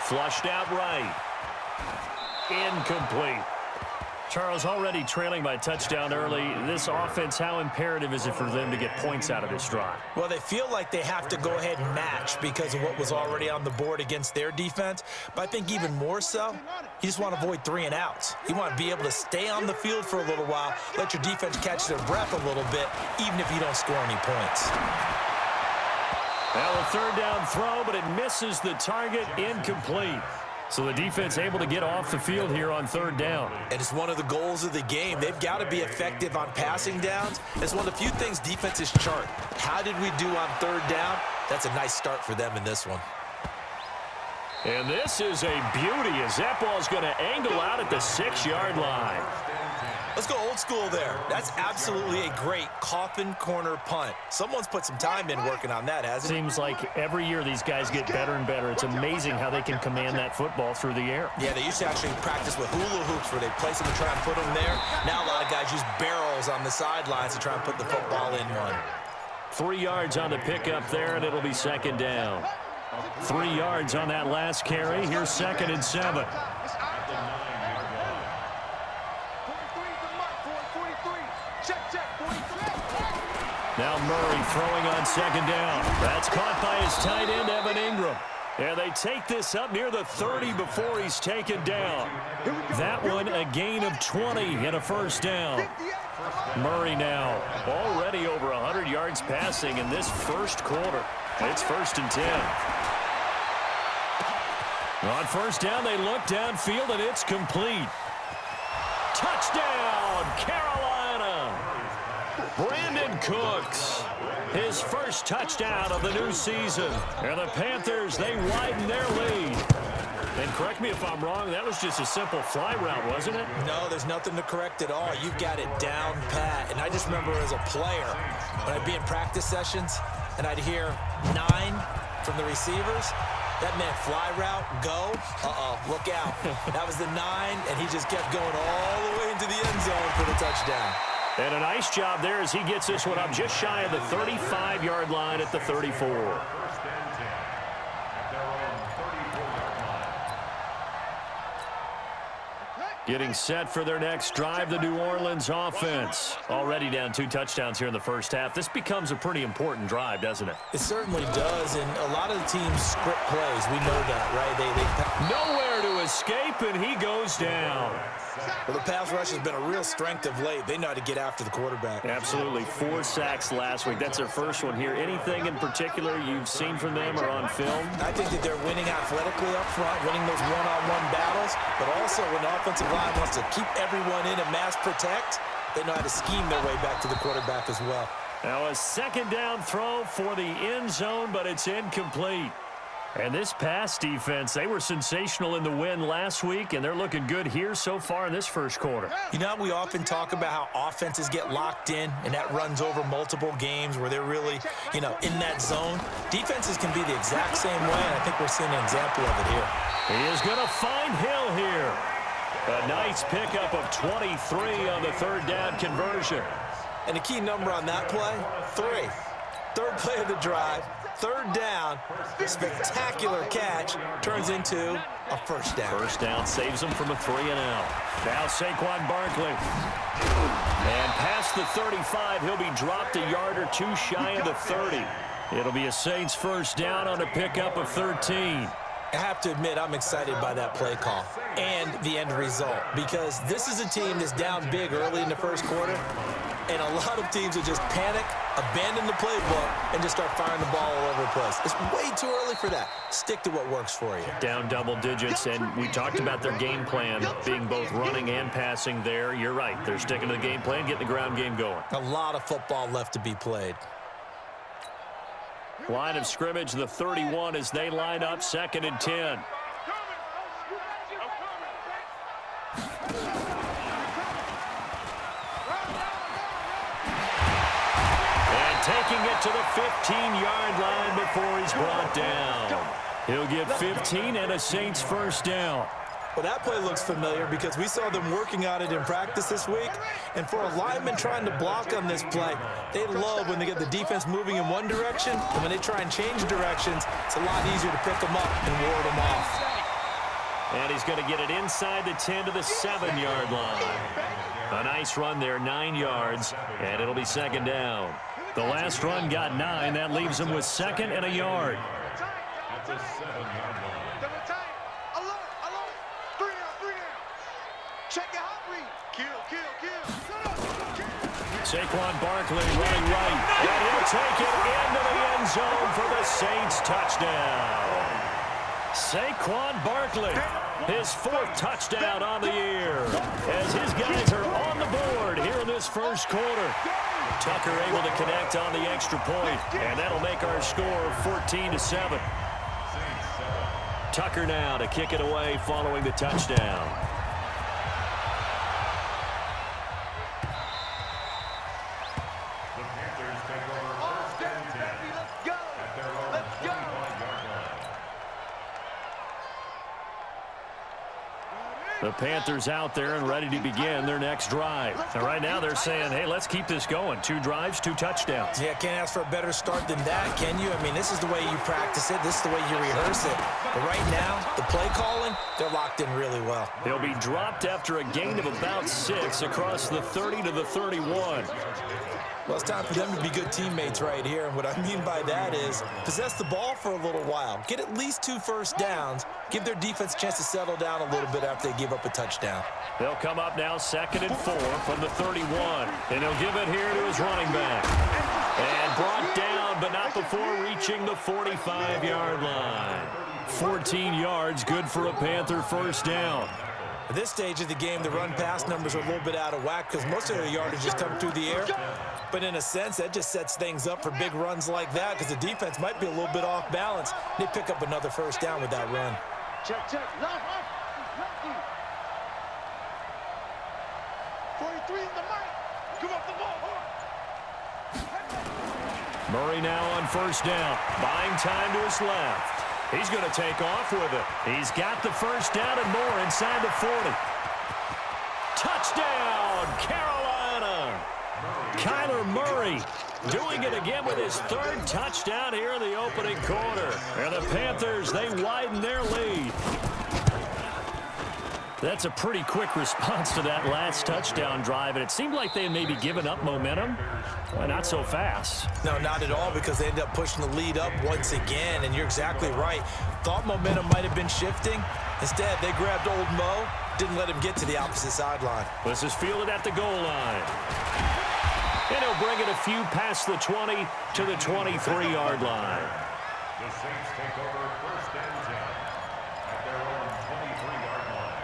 Flushed out right. Incomplete. Charles, already trailing by touchdown early. This offense, how imperative is it for them to get points out of this drive? Well, they feel like they have to go ahead and match because of what was already on the board against their defense. But I think even more so, you just want to avoid 3 and outs. You want to be able to stay on the field for a little while, let your defense catch their breath a little bit, even if you don't score any points. Now a third down throw, but it misses the target. Incomplete. So the defense able to get off the field here on third down. And it's one of the goals of the game. They've got to be effective on passing downs. It's one of the few things defenses chart. How did we do on third down? That's a nice start for them in this one. And this is a beauty as that ball's going to angle out at the 6-yard line. Let's go old school there. That's absolutely a great coffin corner punt. Someone's put some time in working on that, hasn't it? Seems like every year these guys get better and better. It's amazing how they can command that football through the air. Yeah, they used to actually practice with hula hoops where they place them and try and put them there. Now a lot of guys use barrels on the sidelines to try and put the football in one. 3 yards on the pickup there, and it'll be second down. 3 yards on that last carry. Here's 2nd and 7. Now Murray throwing on second down. That's caught by his tight end, Evan Ingram. And they take this up near the 30 before he's taken down. That one a gain of 20 and a first down. Murray now already over 100 yards passing in this first quarter. It's 1st and 10. On first down, they look downfield, and it's complete. Touchdown, Carolina! Brandon Cooks, his first touchdown of the new season. And the Panthers, they widen their lead. And correct me if I'm wrong, that was just a simple fly route, wasn't it? No, there's nothing to correct at all. You've got it down pat. And I just remember as a player, when I'd be in practice sessions, and I'd hear 9 from the receivers, that meant fly route, go, look out. That was the 9, and he just kept going all the way into the end zone for the touchdown. And a nice job there as he gets this one up just shy of the 35-yard line at the 34. Getting set for their next drive, the New Orleans offense. Already down 2 touchdowns here in the first half. This becomes a pretty important drive, doesn't it? It certainly does, and a lot of the teams script plays. We know that, right? They nowhere to escape, and he goes down. Well, the pass rush has been a real strength of late. They know how to get after the quarterback. Absolutely. 4 sacks last week. That's their first one here. Anything in particular you've seen from them or on film? I think that they're winning athletically up front, winning those one-on-one battles, but also when the offensive line wants to keep everyone in and mass protect, they know how to scheme their way back to the quarterback as well. Now a second down throw for the end zone, but it's incomplete. And this pass defense, they were sensational in the win last week, and they're looking good here so far in this first quarter. You know, we often talk about how offenses get locked in, and that runs over multiple games where they're really, in that zone. Defenses can be the exact same way, and I think we're seeing an example of it here. He is going to find Hill here. A nice pickup of 23 on the third down conversion. And the key number on that play, 3. Third play of the drive. Third down, spectacular catch, turns into a first down. First down saves him from a 3-and-out. Now Saquon Barkley. And past the 35, he'll be dropped a yard or 2 shy of the 30. It'll be a Saints first down on a pickup of 13. I have to admit, I'm excited by that play call and the end result because this is a team that's down big early in the first quarter, and a lot of teams will just panic, abandon the playbook, and just start firing the ball all over the place. It's way too early for that. Stick to what works for you. Down double digits, and we talked about their game plan being both running and passing there. You're right. They're sticking to the game plan, getting the ground game going. A lot of football left to be played. Line of scrimmage, the 31 as they line up, 2nd and 10. Taking it to the 15-yard line before he's brought down. He'll get 15 and a Saints first down. Well, that play looks familiar because we saw them working on it in practice this week. And for a lineman trying to block on this play, they love when they get the defense moving in one direction. And when they try and change directions, it's a lot easier to pick them up and ward them off. And he's going to get it inside the 10 to the 7-yard line. A nice run there, 9 yards, and it'll be second down. The last run got 9. That leaves him with second and a yard. At the 7-yard line. Alert. 3 down. Check your hot read. Kill. Saquon Barkley running right, and he'll take it into the end zone for the Saints touchdown. Saquon Barkley, his 4th touchdown on the year, as his guys are on the board here in this first quarter. Tucker able to connect on the extra point, and that'll make our score 14-7. Tucker now to kick it away following the touchdown. The Panthers out there and ready to begin their next drive. And right now they're saying, hey, let's keep this going. 2 drives, 2 touchdowns. Yeah, can't ask for a better start than that, can you? I mean, this is the way you practice it. This is the way you rehearse it. But right now, the play calling, they're locked in really well. He'll be dropped after a gain of about 6 across the 30 to the 31. Well, it's time for them to be good teammates right here. And what I mean by that is possess the ball for a little while. Get at least 2 first downs. Give their defense a chance to settle down a little bit after they give up a touchdown. They'll come up now 2nd and 4 from the 31. And he'll give it here to his running back. And brought down, but not before reaching the 45-yard line. 14 yards, good for a Panther first down. At this stage of the game, the run-pass numbers are a little bit out of whack because most of their yardage just come through the air. But in a sense, that just sets things up for big runs like that because the defense might be a little bit off balance. They pick up another first down with that run. Check. 43 in the mic. Give up the ball. Murray now on first down. Buying time to his left. He's going to take off with it. He's got the first down and more inside the 40. Touchdown, Carolina. Kyler Murray doing it again with his 3rd touchdown here in the opening quarter. And the Panthers, they widen their lead. That's a pretty quick response to that last touchdown drive, and it seemed like they had maybe given up momentum. Well, not so fast. No, not at all, because they ended up pushing the lead up once again, and you're exactly right. Thought momentum might have been shifting. Instead, they grabbed old Mo, didn't let him get to the opposite sideline. This is fielded at the goal line. And he'll bring it a few past the 20 to the 23-yard line. The Saints take over 1st and 10 at their own 23-yard line.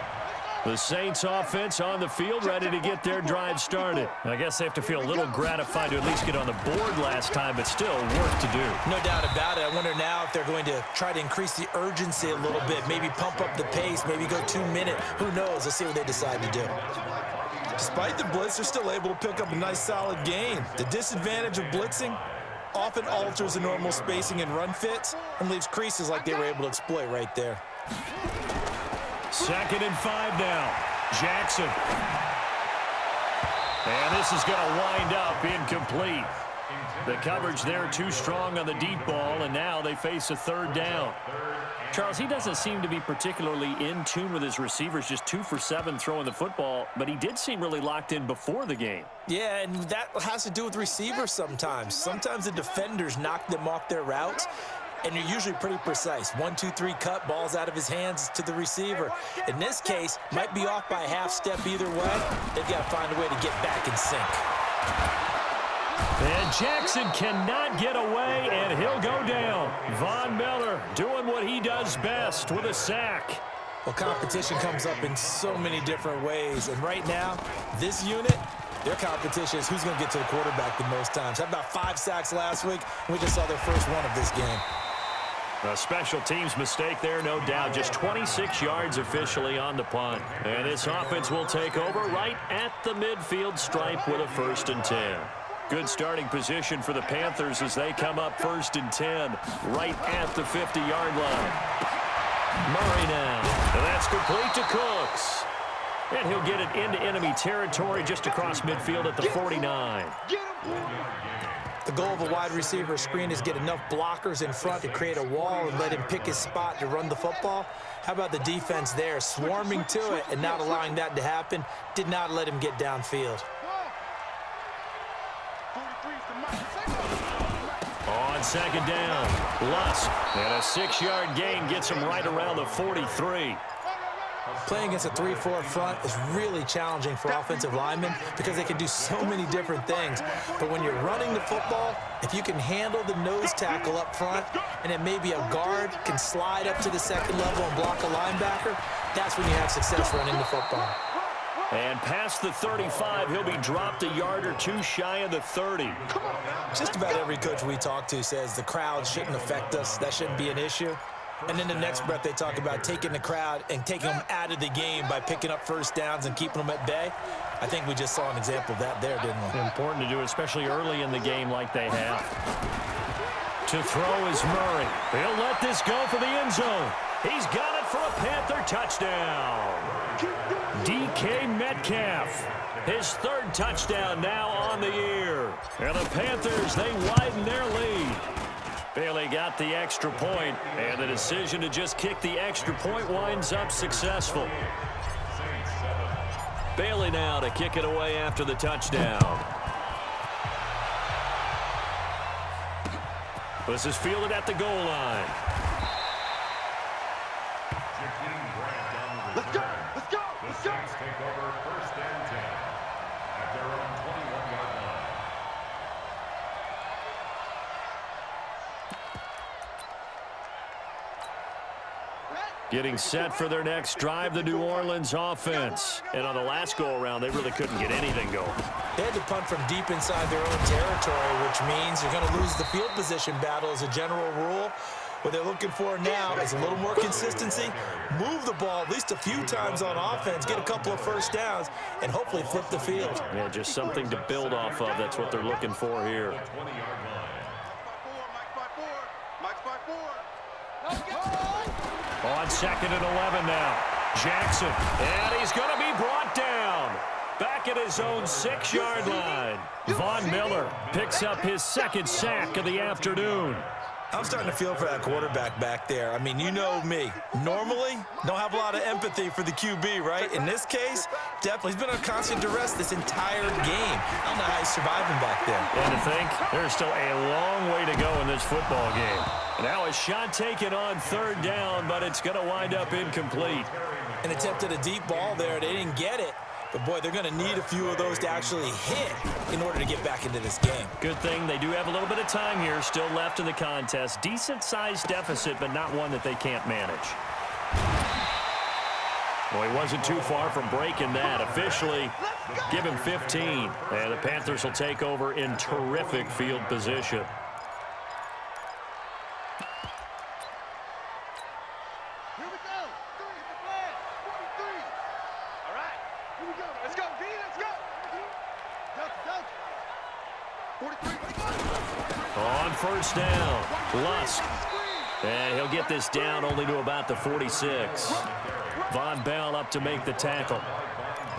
The Saints offense on the field ready to get their drive started. I guess they have to feel a little gratified to at least get on the board last time, but still work to do. No doubt about it. I wonder now if they're going to try to increase the urgency a little bit, maybe pump up the pace, maybe go 2-minute. Who knows? Let's see what they decide to do. Despite the blitz, they're still able to pick up a nice solid gain. The disadvantage of blitzing often alters the normal spacing and run fits and leaves creases like they were able to exploit right there. 2nd and 5 now. Jackson. And this is going to wind up incomplete. The coverage there too strong on the deep ball, and now they face a 3rd down. Charles, he doesn't seem to be particularly in tune with his receivers, just 2 for 7 throwing the football, but he did seem really locked in before the game. Yeah, and that has to do with receivers sometimes. Sometimes the defenders knock them off their routes, and you're usually pretty precise. 1, 2, 3 cut, balls out of his hands to the receiver. In this case, might be off by a half step either way. They've got to find a way to get back in sync. And Jackson cannot get away, and he'll go down. Von Miller doing what he does best with a sack. Well, competition comes up in so many different ways, and right now, this unit, their competition is who's going to get to the quarterback the most times. Had about 5 sacks last week, and we just saw their first one of this game. A special teams mistake there, no doubt. Just 26 yards officially on the punt. And this offense will take over right at the midfield stripe with a 1st and 10. Good starting position for the Panthers as they come up 1st and 10 right at the 50-yard line. Murray now. And that's complete to Cooks. And he'll get it into enemy territory just across midfield at the 49. The goal of a wide receiver screen is get enough blockers in front to create a wall and let him pick his spot to run the football. How about the defense there, swarming to it and not allowing that to happen? Did not let him get downfield. On second down, Lusk, and a 6-yard gain gets him right around the 43. Playing against a 3-4 front is really challenging for offensive linemen because they can do so many different things. But when you're running the football, if you can handle the nose tackle up front, and then maybe a guard can slide up to the second level and block a linebacker, that's when you have success running the football. And past the 35, he'll be dropped a yard or two shy of the 30. Just about every coach we talk to says the crowd shouldn't affect us. That shouldn't be an issue. And in the next breath, they talk about taking the crowd and taking them out of the game by picking up first downs and keeping them at bay. I think we just saw an example of that there, didn't we? Important to do, especially early in the game like they have. To throw is Murray. He'll let this go for the end zone. He's got it for a Panther touchdown. DK Metcalf, his third touchdown now on the year. And the Panthers, they widen their lead. Bailey got the extra point, and the decision to just kick the extra point winds up successful. Bailey now to kick it away after the touchdown. This is fielded at the goal line. Let's go! Let's go! Let's go! Take over first and 10 at their own 21-yard line. Getting set for their next drive, the New Orleans offense. And on the last go-around, they really couldn't get anything going. They had to punt from deep inside their own territory, which means you're going to lose the field position battle as a general rule. What they're looking for now is a little more consistency, move the ball at least a few times on offense, get a couple of first downs, and hopefully flip the field. Yeah, just something to build off of. That's what they're looking for here. On second and 11 now. Jackson, and he's going to be brought down. Back at his own 6-yard line. Von Miller picks up his second sack of the afternoon. I'm starting to feel for that quarterback back there. I mean, you know me. Normally, don't have a lot of empathy for the QB, right? In this case, definitely. He's been on constant duress this entire game. I don't know how he's surviving back there. And to think, there's still a long way to go in this football game. Now a shot taken on third down, but it's going to wind up incomplete. And attempted a deep ball there. They didn't get it. But, boy, they're going to need a few of those to actually hit in order to get back into this game. Good thing they do have a little bit of time here still left in the contest. Decent-sized deficit, but not one that they can't manage. Well, he wasn't too far from breaking that. Officially, give him 15. And the Panthers will take over in terrific field position. On first down, Lusk. And he'll get this down only to about the 46. Von Bell up to make the tackle.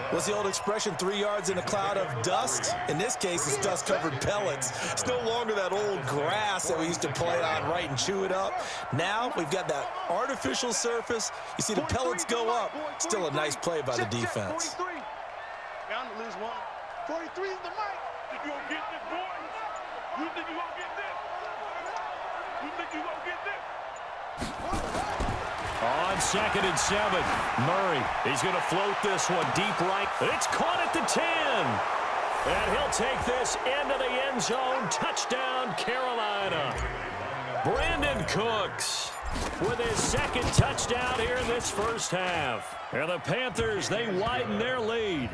What's the old expression, 3 yards in a cloud of dust? In this case, it's dust-covered pellets. It's no longer that old grass that we used to play on, right, and chew it up. Now we've got that artificial surface. You see the pellets go up. Still a nice play by the defense. Bound to lose one. 43 is the mic. Think you gonna get this, boy? You think you gonna get this? You think you gonna get this? On second and 7, Murray. He's going to float this one deep right. It's caught at the 10. And he'll take this into the end zone. Touchdown, Carolina. Brandon Cooks with his second touchdown here in this first half. And the Panthers, they widen their lead.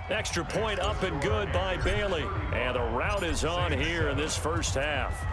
Extra point up and good by Bailey. And the route is on here in this first half.